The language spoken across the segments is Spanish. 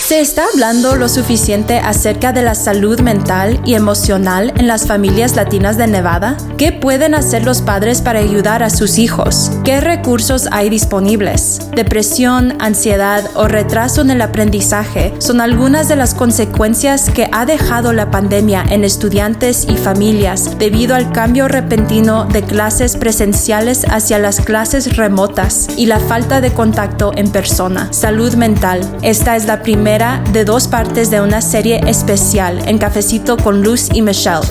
¿Se está hablando lo suficiente acerca de la salud mental y emocional en las familias latinas de Nevada? ¿Qué pueden hacer los padres para ayudar a sus hijos? ¿Qué recursos hay disponibles? Depresión, ansiedad o retraso en el aprendizaje son algunas de las consecuencias que ha dejado la pandemia en estudiantes y familias debido al cambio repentino de clases presenciales hacia las clases remotas y la falta de contacto en persona. Salud mental. Esta es la primera de 2 partes de una serie especial en Cafecito con Luz y Michelle.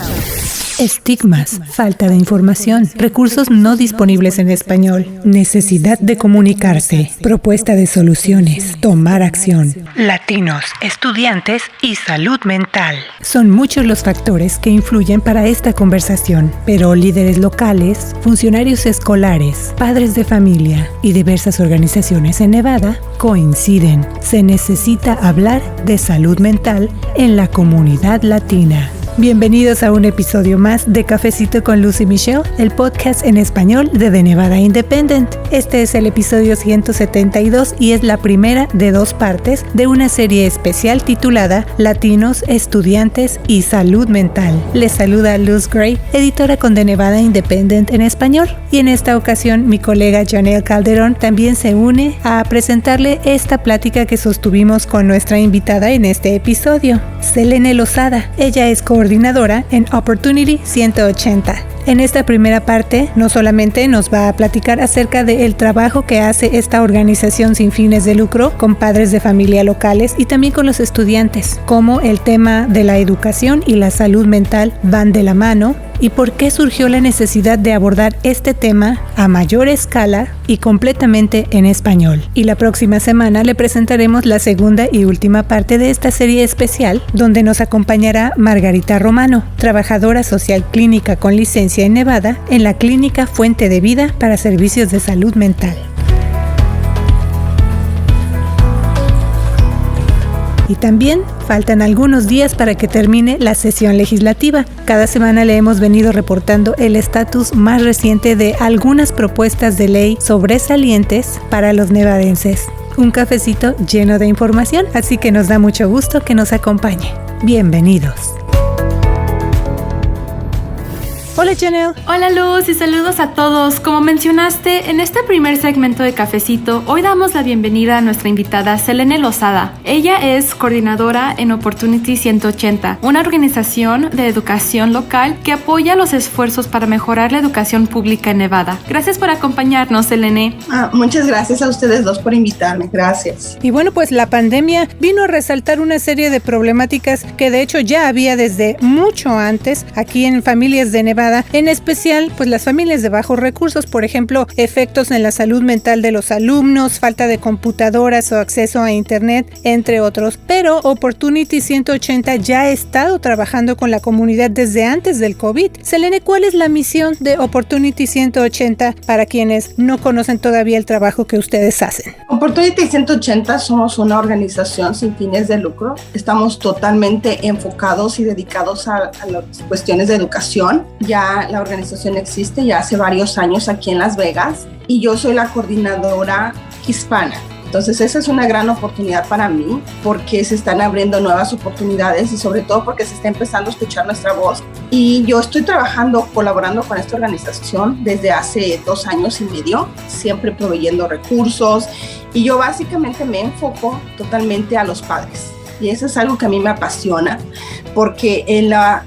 Estigmas, falta de información, recursos no disponibles en español, necesidad de comunicarse, propuesta de soluciones, tomar acción. Latinos, estudiantes y salud mental. Son muchos los factores que influyen para esta conversación, pero líderes locales, funcionarios escolares, padres de familia y diversas organizaciones en Nevada coinciden. Se necesita hablar de salud mental en la comunidad latina. Bienvenidos a un episodio más de Cafecito con Luz y Michelle, el podcast en español de The Nevada Independent. Este es el episodio 172 y es la primera de 2 partes de una serie especial titulada Latinos, Estudiantes y Salud Mental. Les saluda Luz Gray, editora con The Nevada Independent en español. Y en esta ocasión mi colega Janelle Calderón también se une a presentarle esta plática que sostuvimos con nuestra invitada en este episodio, Selene Lozada. Ella es coordinadora en Opportunity 180. En esta primera parte, no solamente nos va a platicar acerca del trabajo que hace esta organización sin fines de lucro con padres de familia locales y también con los estudiantes, cómo el tema de la educación y la salud mental van de la mano y por qué surgió la necesidad de abordar este tema a mayor escala y completamente en español. Y la próxima semana le presentaremos la segunda y última parte de esta serie especial, donde nos acompañará Margarita Romano, trabajadora social clínica con licencia en Nevada en la Clínica Fuente de Vida para Servicios de Salud Mental. Y también faltan algunos días para que termine la sesión legislativa. Cada semana le hemos venido reportando el estatus más reciente de algunas propuestas de ley sobresalientes para los nevadenses. Un cafecito lleno de información, así que nos da mucho gusto que nos acompañe. Bienvenidos. Hola Janelle. Hola Luz y saludos a todos. Como mencionaste, en este primer segmento de Cafecito, hoy damos la bienvenida a nuestra invitada Selene Lozada. Ella es coordinadora en Opportunity 180, una organización de educación local que apoya los esfuerzos para mejorar la educación pública en Nevada. Gracias por acompañarnos, Selene. Muchas gracias a ustedes dos por invitarme. Gracias. Y bueno, pues la pandemia vino a resaltar una serie de problemáticas que de hecho ya había desde mucho antes aquí en familias de Nevada. En especial, pues las familias de bajos recursos, por ejemplo, efectos en la salud mental de los alumnos, falta de computadoras o acceso a internet, entre otros. Pero Opportunity 180 ya ha estado trabajando con la comunidad desde antes del COVID. Selene, ¿cuál es la misión de Opportunity 180 para quienes no conocen todavía el trabajo que ustedes hacen? Opportunity 180 somos una organización sin fines de lucro. Estamos totalmente enfocados y dedicados a las cuestiones de educación. Ya la organización existe ya hace varios años aquí en Las Vegas y yo soy la coordinadora hispana. Entonces esa es una gran oportunidad para mí porque se están abriendo nuevas oportunidades y sobre todo porque se está empezando a escuchar nuestra voz. Y yo estoy colaborando con esta organización desde hace 2 años y medio, siempre proveyendo recursos y yo básicamente me enfoco totalmente a los padres. Y eso es algo que a mí me apasiona porque en la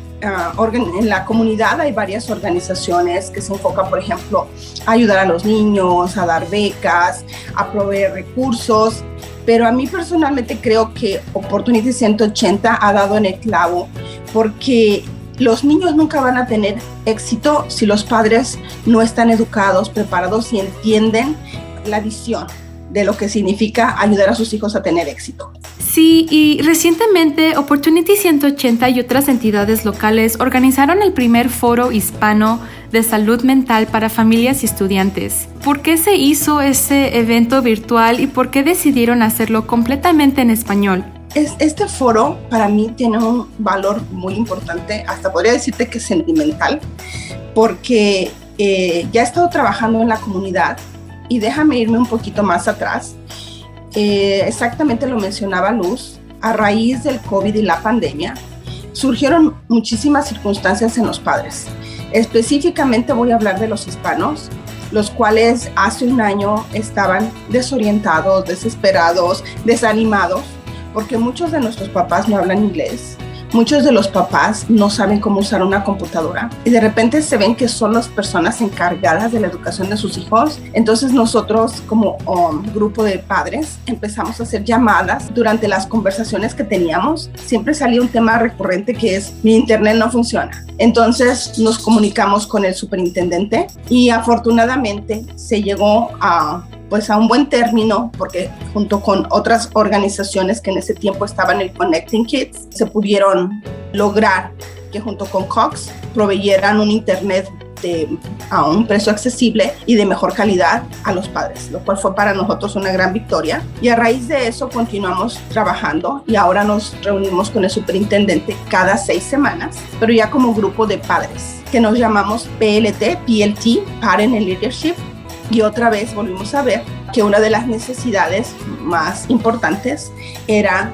comunidad hay varias organizaciones que se enfocan, por ejemplo, a ayudar a los niños, a dar becas, a proveer recursos, pero a mí personalmente creo que Opportunity 180 ha dado en el clavo porque los niños nunca van a tener éxito si los padres no están educados, preparados y entienden la visión de lo que significa ayudar a sus hijos a tener éxito. Sí, y recientemente Opportunity 180 y otras entidades locales organizaron el primer foro hispano de salud mental para familias y estudiantes. ¿Por qué se hizo ese evento virtual y por qué decidieron hacerlo completamente en español? Este foro para mí tiene un valor muy importante, hasta podría decirte que sentimental, porque ya he estado trabajando en la comunidad y déjame irme un poquito más atrás. Exactamente lo mencionaba Luz, a raíz del COVID y la pandemia, surgieron muchísimas circunstancias en los padres. Específicamente voy a hablar de los hispanos, los cuales hace un año estaban desorientados, desesperados, desanimados, porque muchos de nuestros papás no hablan inglés. Muchos de los papás no saben cómo usar una computadora y de repente se ven que son las personas encargadas de la educación de sus hijos. Entonces nosotros como grupo de padres empezamos a hacer llamadas. Durante las conversaciones que teníamos siempre salía un tema recurrente que es: mi internet no funciona. Entonces nos comunicamos con el superintendente y afortunadamente se llegó a un buen término, porque junto con otras organizaciones que en ese tiempo estaban en el Connecting Kids, se pudieron lograr que junto con Cox proveyeran un internet a un precio accesible y de mejor calidad a los padres, lo cual fue para nosotros una gran victoria. Y a raíz de eso continuamos trabajando y ahora nos reunimos con el superintendente cada 6 semanas, pero ya como grupo de padres, que nos llamamos PLT, Parent and Leadership. Y otra vez volvimos a ver que una de las necesidades más importantes era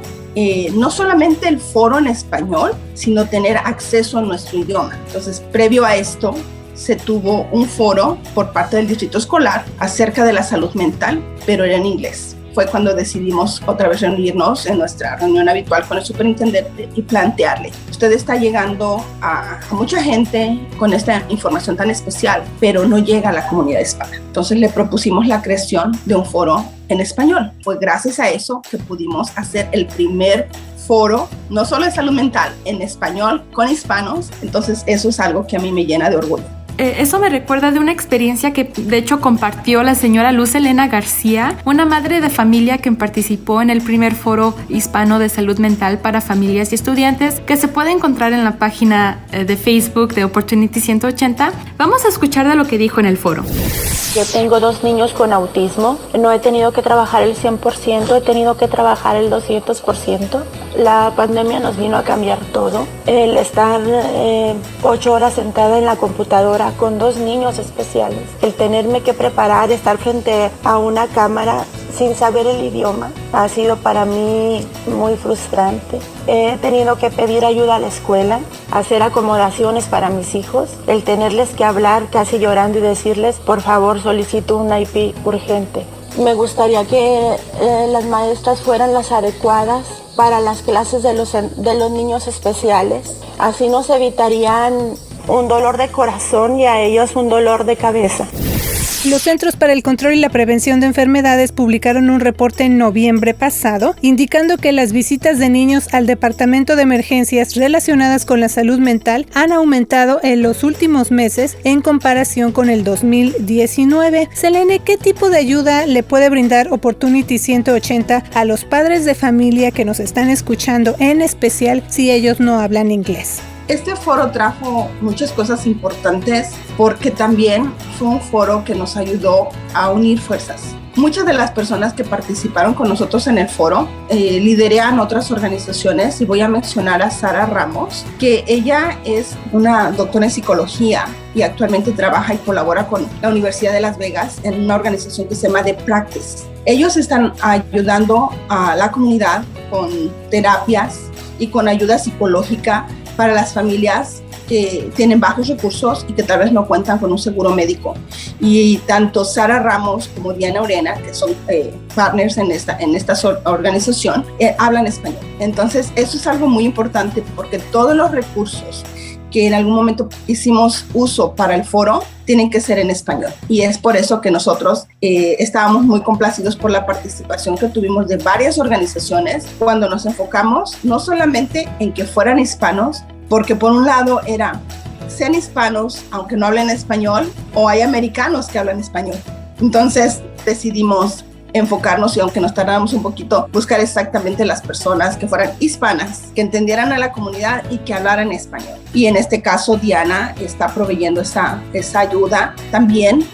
no solamente el foro en español, sino tener acceso a nuestro idioma. Entonces, previo a esto, se tuvo un foro por parte del distrito escolar acerca de la salud mental, pero era en inglés. Fue cuando decidimos otra vez reunirnos en nuestra reunión habitual con el superintendente y plantearle: usted está llegando a mucha gente con esta información tan especial, pero no llega a la comunidad hispana. Entonces le propusimos la creación de un foro en español. Fue gracias a eso que pudimos hacer el primer foro, no solo de salud mental, en español con hispanos. Entonces eso es algo que a mí me llena de orgullo. Eso me recuerda de una experiencia que de hecho compartió la señora Luz Elena García, una madre de familia que participó en el primer foro hispano de salud mental para familias y estudiantes, que se puede encontrar en la página de Facebook de Opportunity 180. Vamos a escuchar de lo que dijo en el foro. Yo tengo 2 niños con autismo. No he tenido que trabajar el 100%, he tenido que trabajar el 200%. La pandemia nos vino a cambiar todo. El estar 8 horas sentada en la computadora con 2 niños especiales, el tenerme que preparar, estar frente a una cámara sin saber el idioma, ha sido para mí muy frustrante. He tenido que pedir ayuda a la escuela, hacer acomodaciones para mis hijos, el tenerles que hablar casi llorando y decirles: por favor, solicito un IP urgente. Me gustaría que las maestras fueran las adecuadas para las clases de los niños especiales. Así nos evitarían un dolor de corazón y a ellos un dolor de cabeza. Los Centros para el Control y la Prevención de Enfermedades publicaron un reporte en noviembre pasado indicando que las visitas de niños al Departamento de Emergencias relacionadas con la salud mental han aumentado en los últimos meses en comparación con el 2019. Selene, ¿qué tipo de ayuda le puede brindar Opportunity 180 a los padres de familia que nos están escuchando, en especial si ellos no hablan inglés? Este foro trajo muchas cosas importantes porque también fue un foro que nos ayudó a unir fuerzas. Muchas de las personas que participaron con nosotros en el foro lideran otras organizaciones, y voy a mencionar a Sara Ramos, que ella es una doctora en psicología y actualmente trabaja y colabora con la Universidad de Las Vegas en una organización que se llama The Practice. Ellos están ayudando a la comunidad con terapias y con ayuda psicológica para las familias que tienen bajos recursos y que tal vez no cuentan con un seguro médico. Y tanto Sara Ramos como Diana Orena, que son partners en esta organización, hablan español. Entonces, eso es algo muy importante porque todos los recursos que en algún momento hicimos uso para el foro tienen que ser en español. Y es por eso que nosotros estábamos muy complacidos por la participación que tuvimos de varias organizaciones cuando nos enfocamos no solamente en que fueran hispanos, porque por un lado sean hispanos aunque no hablen español, o hay americanos que hablan español. Entonces decidimos enfocarnos, y aunque nos tardamos un poquito, buscar exactamente las personas que fueran hispanas, que entendieran a la comunidad y que hablaran español. Y en este caso Diana está proveyendo esa ayuda. También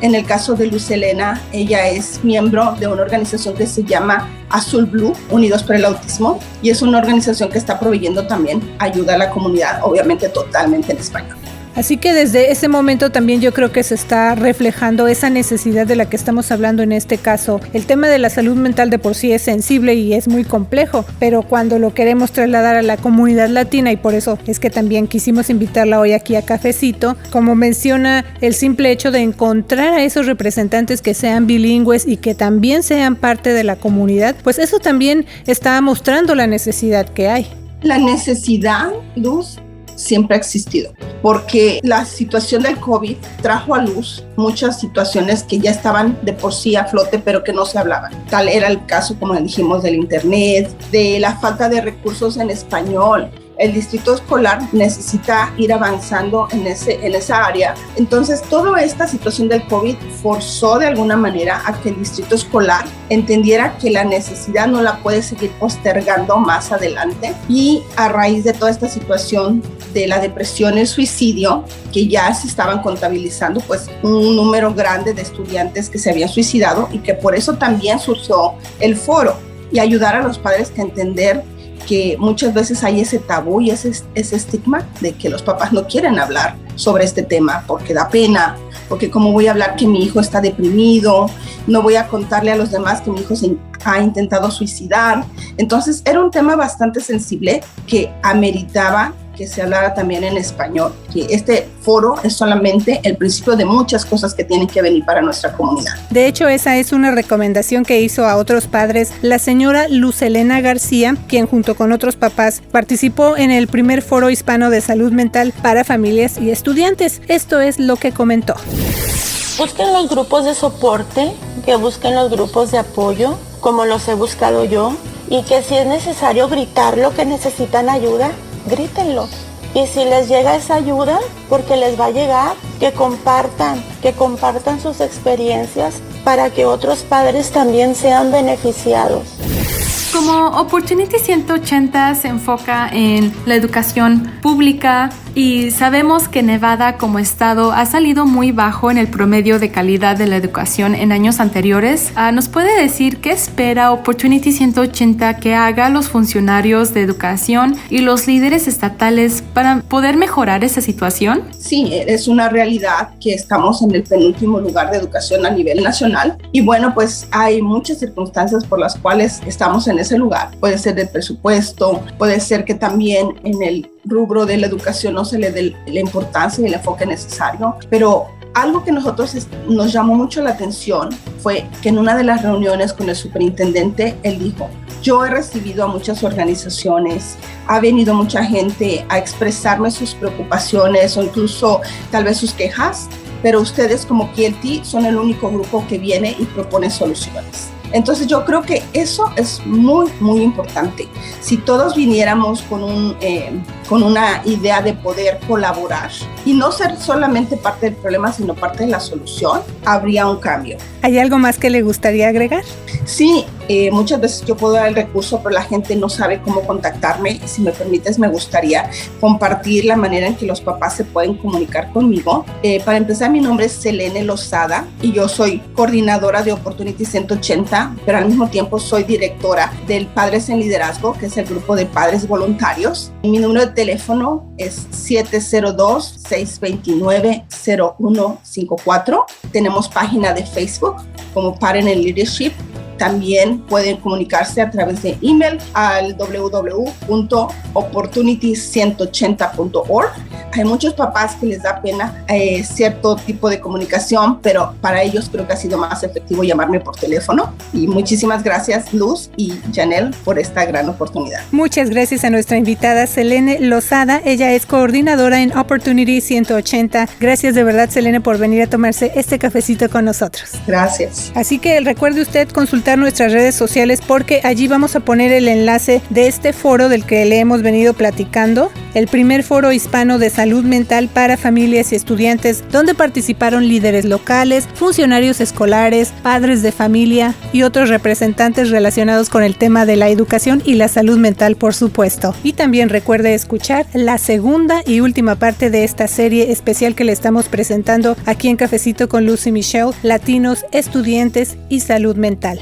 en el caso de Luz Elena, ella es miembro de una organización que se llama Azul Blue, Unidos por el Autismo, y es una organización que está proveyendo también ayuda a la comunidad, obviamente totalmente en español. Así que desde ese momento también yo creo que se está reflejando esa necesidad de la que estamos hablando en este caso. El tema de la salud mental de por sí es sensible y es muy complejo, pero cuando lo queremos trasladar a la comunidad latina, y por eso es que también quisimos invitarla hoy aquí a Cafecito, como menciona, el simple hecho de encontrar a esos representantes que sean bilingües y que también sean parte de la comunidad, pues eso también está mostrando la necesidad que hay. La necesidad, Luz, siempre ha existido, porque la situación del COVID trajo a luz muchas situaciones que ya estaban de por sí a flote, pero que no se hablaban. Tal era el caso, como dijimos, del internet, de la falta de recursos en español. El distrito escolar necesita ir avanzando en esa área. Entonces, toda esta situación del COVID forzó de alguna manera a que el distrito escolar entendiera que la necesidad no la puede seguir postergando más adelante. Y a raíz de toda esta situación de la depresión y el suicidio, que ya se estaban contabilizando pues un número grande de estudiantes que se habían suicidado, y que por eso también surgió el foro y ayudar a los padres a entender que muchas veces hay ese tabú y ese estigma de que los papás no quieren hablar sobre este tema porque da pena, porque cómo voy a hablar que mi hijo está deprimido, no voy a contarle a los demás que mi hijo se ha intentado suicidar. Entonces era un tema bastante sensible que ameritaba que se hablara también en español, que este foro es solamente el principio de muchas cosas que tienen que venir para nuestra comunidad. De hecho, esa es una recomendación que hizo a otros padres la señora Luz Helena García, quien junto con otros papás participó en el primer foro hispano de salud mental para familias y estudiantes. Esto es lo que comentó. Busquen los grupos de soporte, que busquen los grupos de apoyo, como los he buscado yo, y que si es necesario gritar lo que necesitan ayuda, grítenlo. Y si les llega esa ayuda, porque les va a llegar, que compartan sus experiencias para que otros padres también sean beneficiados. Como Opportunity 180 se enfoca en la educación pública y sabemos que Nevada como estado ha salido muy bajo en el promedio de calidad de la educación en años anteriores, ¿nos puede decir qué espera Opportunity 180 que haga los funcionarios de educación y los líderes estatales para poder mejorar esa situación? Sí, es una realidad que estamos en el penúltimo lugar de educación a nivel nacional, y bueno, pues hay muchas circunstancias por las cuales estamos en ese lugar. Puede ser el presupuesto, puede ser que también en el rubro de la educación no se le dé la importancia y el enfoque necesario, pero algo que nos llamó mucho la atención fue que en una de las reuniones con el superintendente, él dijo: yo he recibido a muchas organizaciones, ha venido mucha gente a expresarme sus preocupaciones o incluso tal vez sus quejas, pero ustedes como KLT son el único grupo que viene y propone soluciones. Entonces yo creo que eso es muy, muy importante. Si todos viniéramos con una idea de poder colaborar y no ser solamente parte del problema, sino parte de la solución, habría un cambio. ¿Hay algo más que le gustaría agregar? Sí, muchas veces yo puedo dar el recurso, pero la gente no sabe cómo contactarme. Si me permites, me gustaría compartir la manera en que los papás se pueden comunicar conmigo. Para empezar, mi nombre es Selene Lozada y yo soy coordinadora de Opportunity 180, pero al mismo tiempo soy directora del Padres en Liderazgo, que es el grupo de padres voluntarios. Mi número de teléfono es 702-629-0154. Tenemos página de Facebook como Parent and Leadership. También pueden comunicarse a través de email al www.opportunity180.org. Hay muchos papás que les da pena cierto tipo de comunicación, pero para ellos creo que ha sido más efectivo llamarme por teléfono. Y muchísimas gracias, Luz y Janelle, por esta gran oportunidad. Muchas gracias a nuestra invitada Selene Lozada. Ella es coordinadora en Opportunity 180. Gracias de verdad, Selene, por venir a tomarse este cafecito con nosotros. Gracias. Así que recuerde usted consultar nuestras redes sociales, porque allí vamos a poner el enlace de este foro del que le hemos venido platicando, el primer foro hispano de salud mental para familias y estudiantes, donde participaron líderes locales, funcionarios escolares, padres de familia y otros representantes relacionados con el tema de la educación y la salud mental, por supuesto. Y también recuerde escuchar la segunda y última parte de esta serie especial que le estamos presentando aquí en Cafecito con Luz y Michelle, Latinos, Estudiantes y Salud Mental.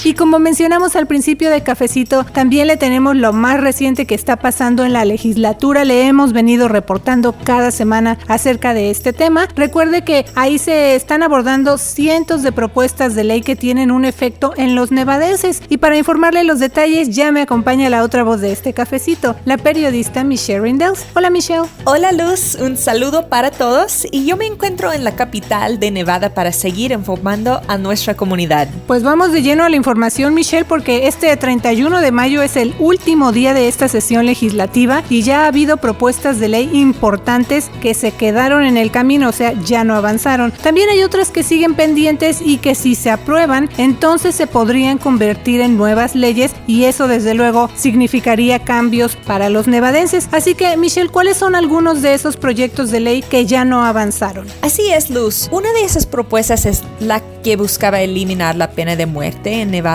Y como mencionamos al principio de Cafecito, también le tenemos lo más reciente que está pasando en la legislatura. Le hemos venido reportando cada semana acerca de este tema. Recuerde que ahí se están abordando cientos de propuestas de ley que tienen un efecto en los nevadenses. Y para informarle los detalles, ya me acompaña la otra voz de este Cafecito, la periodista Michelle Rindels. Hola, Michelle. Hola, Luz. Un saludo para todos. Y yo me encuentro en la capital de Nevada para seguir informando a nuestra comunidad. Pues vamos de lleno a la información, Michelle, porque este 31 de mayo es el último día de esta sesión legislativa y ya ha habido propuestas de ley importantes que se quedaron en el camino, o sea, ya no avanzaron. También hay otras que siguen pendientes y que si se aprueban, entonces se podrían convertir en nuevas leyes y eso desde luego significaría cambios para los nevadenses. Así que, Michelle, ¿cuáles son algunos de esos proyectos de ley que ya no avanzaron? Así es, Luz. Una de esas propuestas es la que buscaba eliminar la pena de muerte en Nevada.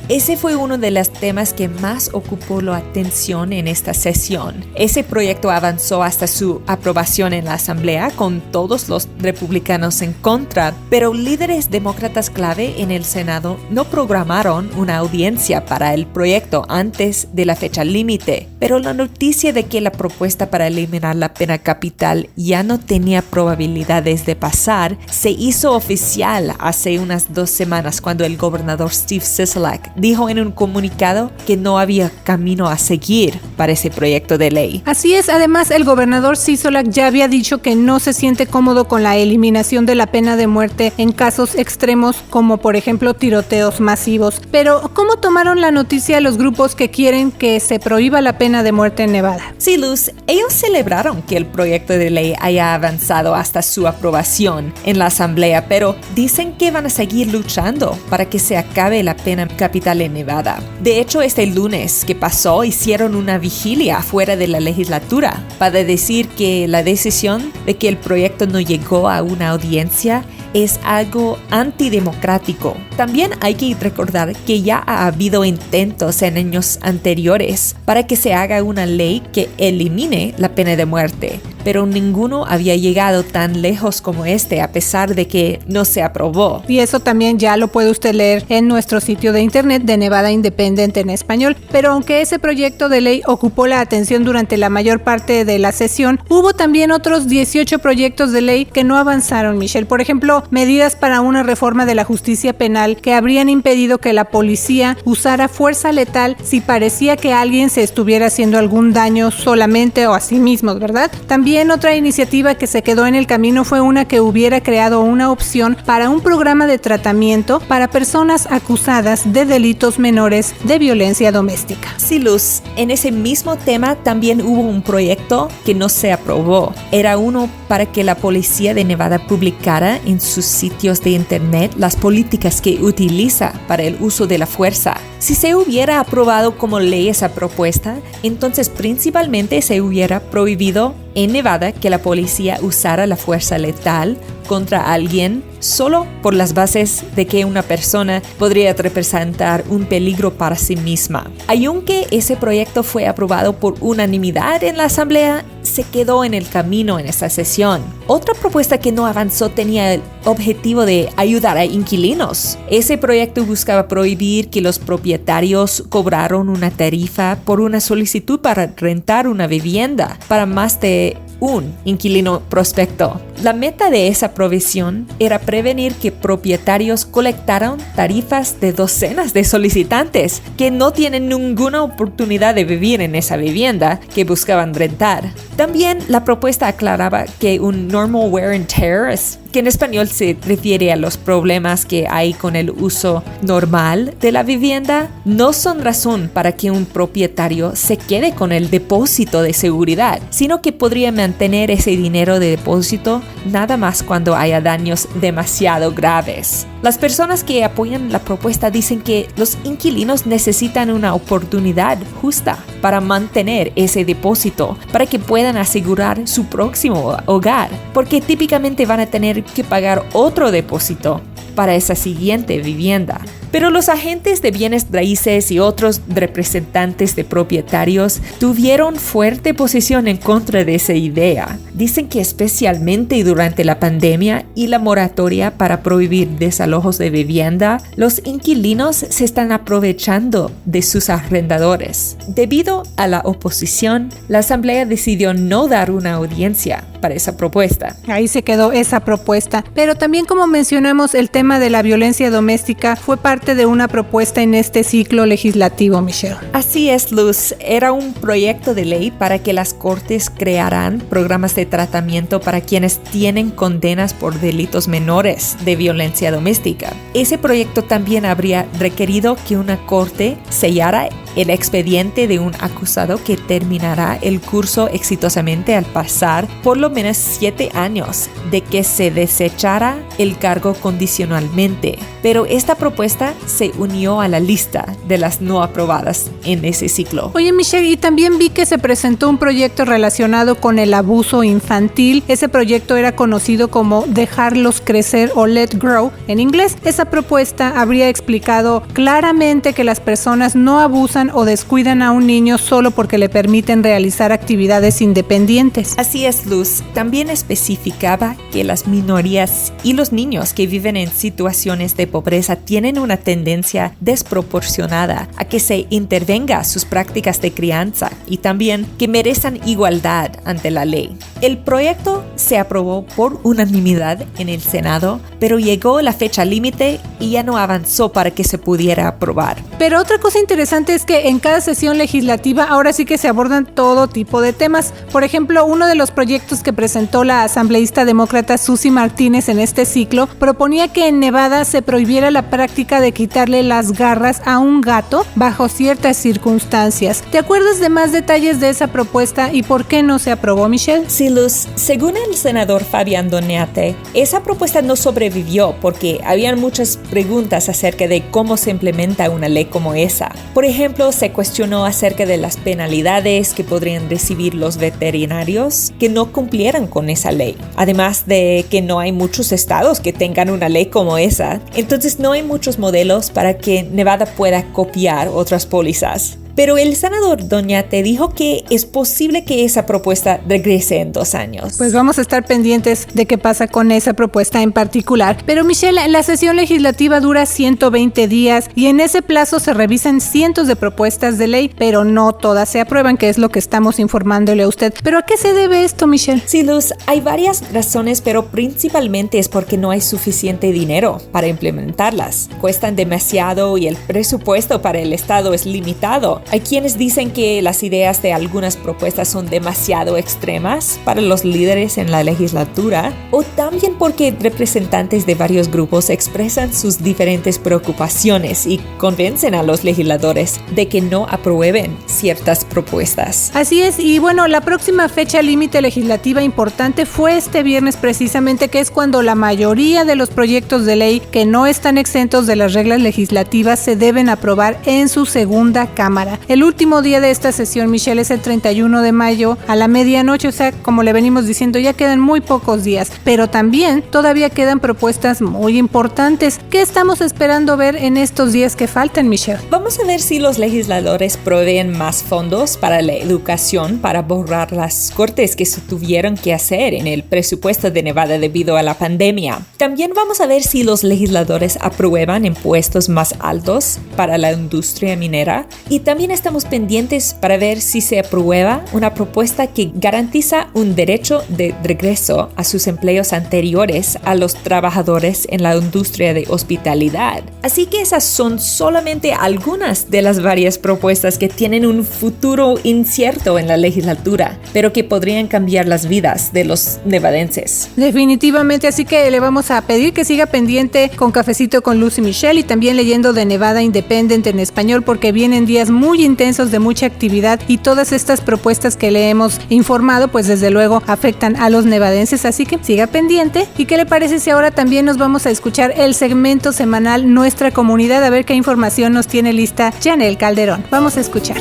Ese fue uno de los temas que más ocupó la atención en esta sesión. Ese proyecto avanzó hasta su aprobación en la Asamblea con todos los republicanos en contra, pero líderes demócratas clave en el Senado no programaron una audiencia para el proyecto antes de la fecha límite. Pero la noticia de que la propuesta para eliminar la pena capital ya no tenía probabilidades de pasar se hizo oficial hace unas 2 semanas cuando el gobernador Steve Sisolak dijo en un comunicado que no había camino a seguir para ese proyecto de ley. Así es, además el gobernador Sisolak ya había dicho que no se siente cómodo con la eliminación de la pena de muerte en casos extremos como por ejemplo tiroteos masivos. Pero ¿cómo tomaron la noticia los grupos que quieren que se prohíba la pena de muerte en Nevada? Sí, Luz, ellos celebraron que el proyecto de ley haya avanzado hasta su aprobación en la Asamblea, pero dicen que van a seguir luchando para que se acabe la pena capital en Nevada. De hecho, este lunes que pasó hicieron una vigilia fuera de la legislatura para decir que la decisión de que el proyecto no llegó a una audiencia es algo antidemocrático. También hay que recordar que ya ha habido intentos en años anteriores para que se haga una ley que elimine la pena de muerte, pero ninguno había llegado tan lejos como este a pesar de que no se aprobó. Y eso también ya lo puede usted leer en nuestro sitio de internet de Nevada Independent en español. Pero aunque ese proyecto de ley ocupó la atención durante la mayor parte de la sesión, hubo también otros 18 proyectos de ley que no avanzaron, Michelle. Por ejemplo, medidas para una reforma de la justicia penal que habrían impedido que la policía usara fuerza letal si parecía que alguien se estuviera haciendo algún daño solamente o a sí mismos, ¿verdad? También otra iniciativa que se quedó en el camino fue una que hubiera creado una opción para un programa de tratamiento para personas acusadas de delitos menores de violencia doméstica. Sí, Luz, en ese mismo tema también hubo un proyecto que no se aprobó. Era uno para que la policía de Nevada publicara en sus sitios de internet las políticas que utiliza para el uso de la fuerza. Si se hubiera aprobado como ley esa propuesta, entonces principalmente se hubiera prohibido en Nevada que la policía usara la fuerza letal contra alguien solo por las bases de que una persona podría representar un peligro para sí misma. Aunque ese proyecto fue aprobado por unanimidad en la Asamblea, se quedó en el camino en esta sesión. Otra propuesta que no avanzó tenía el objetivo de ayudar a inquilinos. Ese proyecto buscaba prohibir que los propietarios cobraron una tarifa por una solicitud para rentar una vivienda para más de un inquilino prospecto. La meta de esa provisión era prevenir que propietarios colectaran tarifas de docenas de solicitantes que no tienen ninguna oportunidad de vivir en esa vivienda que buscaban rentar. También la propuesta aclaraba que un normal wear and tear, que en español se refiere a los problemas que hay con el uso normal de la vivienda, no son razón para que un propietario se quede con el depósito de seguridad, sino que podría mantener ese dinero de depósito nada más cuando haya daños demasiado graves. Las personas que apoyan la propuesta dicen que los inquilinos necesitan una oportunidad justa para mantener ese depósito, para que puedan asegurar su próximo hogar, porque típicamente van a tener que pagar otro depósito para esa siguiente vivienda. Pero los agentes de bienes raíces y otros representantes de propietarios tuvieron fuerte posición en contra de esa idea. Dicen que especialmente durante la pandemia y la moratoria para prohibir desalojos de vivienda, los inquilinos se están aprovechando de sus arrendadores. Debido a la oposición, la Asamblea decidió no dar una audiencia para esa propuesta. Ahí se quedó esa propuesta. Pero también, como mencionamos, el tema de la violencia doméstica fue parte de una propuesta en este ciclo legislativo, Michelle. Así es, Luz. Era un proyecto de ley para que las cortes crearan programas de tratamiento para quienes tienen condenas por delitos menores de violencia doméstica. Ese proyecto también habría requerido que una corte sellara el expediente de un acusado que terminará el curso exitosamente al pasar por lo menos 7 años de que se desechara el cargo condicionalmente. Pero esta propuesta se unió a la lista de las no aprobadas en ese ciclo. Oye, Michelle, y también vi que se presentó un proyecto relacionado con el abuso infantil. Ese proyecto era conocido como Dejarlos Crecer o Let Grow en inglés. Esa propuesta habría explicado claramente que las personas no abusan o descuidan a un niño solo porque le permiten realizar actividades independientes. Así es, Luz. También especificaba que las minorías y los niños que viven en situaciones de pobreza tienen una tendencia desproporcionada a que se intervenga sus prácticas de crianza y también que merecen igualdad ante la ley. El proyecto se aprobó por unanimidad en el Senado, pero llegó la fecha límite y ya no avanzó para que se pudiera aprobar. Pero otra cosa interesante es que en cada sesión legislativa ahora sí que se abordan todo tipo de temas. Por ejemplo, uno de los proyectos que presentó la asambleísta demócrata Susie Martínez en este ciclo proponía que en Nevada se prohibiera la práctica de quitarle las garras a un gato bajo ciertas circunstancias. ¿Te acuerdas de más detalles de esa propuesta y por qué no se aprobó, Michelle? Sí, Luz. Según el senador Fabián Doñate, esa propuesta no sobrevivió porque habían muchas preguntas acerca de cómo se implementa una ley como esa. Por ejemplo, se cuestionó acerca de las penalidades que podrían recibir los veterinarios que no cumplieran con esa ley. Además de que no hay muchos estados que tengan una ley como esa, entonces no hay muchos modelos para que Nevada pueda copiar otras pólizas. Pero el senador Doñate dijo que es posible que esa propuesta regrese en 2 años. Pues vamos a estar pendientes de qué pasa con esa propuesta en particular. Pero Michelle, la sesión legislativa dura 120 días y en ese plazo se revisan cientos de propuestas de ley, pero no todas se aprueban, que es lo que estamos informándole a usted. ¿Pero a qué se debe esto, Michelle? Sí, Luz, hay varias razones, pero principalmente es porque no hay suficiente dinero para implementarlas. Cuestan demasiado y el presupuesto para el Estado es limitado. Hay quienes dicen que las ideas de algunas propuestas son demasiado extremas para los líderes en la legislatura, o también porque representantes de varios grupos expresan sus diferentes preocupaciones y convencen a los legisladores de que no aprueben ciertas propuestas. Así es, y bueno, la próxima fecha límite legislativa importante fue este viernes precisamente, que es cuando la mayoría de los proyectos de ley que no están exentos de las reglas legislativas se deben aprobar en su segunda cámara. El último día de esta sesión, Michelle, es el 31 de mayo a la medianoche, o sea, como le venimos diciendo, ya quedan muy pocos días, pero también todavía quedan propuestas muy importantes. ¿Qué estamos esperando ver en estos días que faltan, Michelle? Vamos a ver si los legisladores proveen más fondos para la educación para borrar las cortes que se tuvieron que hacer en el presupuesto de Nevada debido a la pandemia. También vamos a ver si los legisladores aprueban impuestos más altos para la industria minera y también estamos pendientes para ver si se aprueba una propuesta que garantiza un derecho de regreso a sus empleos anteriores a los trabajadores en la industria de hospitalidad. Así que esas son solamente algunas de las varias propuestas que tienen un futuro incierto en la legislatura, pero que podrían cambiar las vidas de los nevadenses. Definitivamente, así que le vamos a pedir que siga pendiente con Cafecito con Luz y Michelle y también leyendo de Nevada Independent en español, porque vienen días muy intensos de mucha actividad y todas estas propuestas que le hemos informado pues desde luego afectan a los nevadenses, así que siga pendiente. ¿Y qué le parece si ahora también nos vamos a escuchar el segmento semanal Nuestra Comunidad, a ver qué información nos tiene lista Janel Calderón? Vamos a escuchar.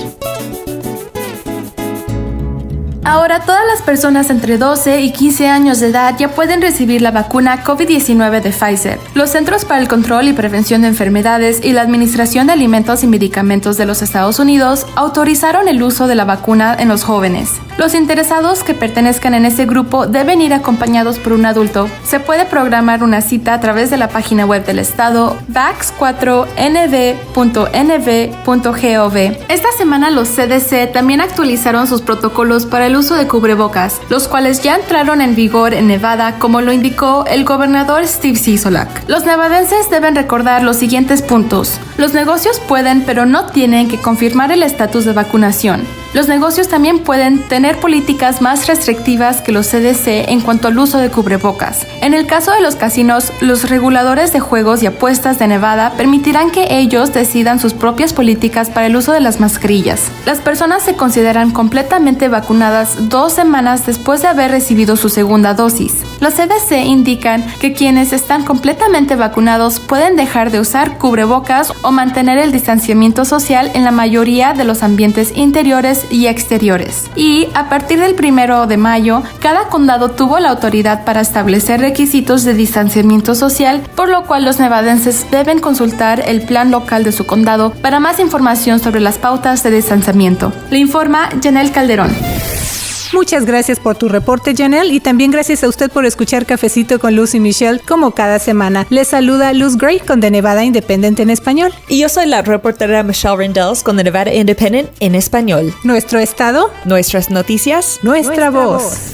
Ahora todas las personas entre 12 y 15 años de edad ya pueden recibir la vacuna COVID-19 de Pfizer. Los Centros para el Control y Prevención de Enfermedades y la Administración de Alimentos y Medicamentos de los Estados Unidos autorizaron el uso de la vacuna en los jóvenes. Los interesados que pertenezcan en este grupo deben ir acompañados por un adulto. Se puede programar una cita a través de la página web del estado vax4nv.nv.gov. Esta semana los CDC también actualizaron sus protocolos para el uso de cubrebocas, los cuales ya entraron en vigor en Nevada, como lo indicó el gobernador Steve Sisolak. Los nevadenses deben recordar los siguientes puntos. Los negocios pueden, pero no tienen que confirmar el estatus de vacunación. Los negocios también pueden tener políticas más restrictivas que los CDC en cuanto al uso de cubrebocas. En el caso de los casinos, los reguladores de juegos y apuestas de Nevada permitirán que ellos decidan sus propias políticas para el uso de las mascarillas. Las personas se consideran completamente vacunadas 2 semanas después de haber recibido su segunda dosis. Los CDC indican que quienes están completamente vacunados pueden dejar de usar cubrebocas o mantener el distanciamiento social en la mayoría de los ambientes interiores y exteriores. Y a partir del 1 de mayo, cada condado tuvo la autoridad para establecer requisitos de distanciamiento social, por lo cual los nevadenses deben consultar el plan local de su condado para más información sobre las pautas de distanciamiento. Le informa Janelle Calderón. Muchas gracias por tu reporte, Janelle, y también gracias a usted por escuchar Cafecito con Luz y Michelle como cada semana. Les saluda Luz Gray con The Nevada Independent en español. Y yo soy la reportera Michelle Rendells con The Nevada Independent en español. Nuestro estado, nuestras noticias, nuestra voz.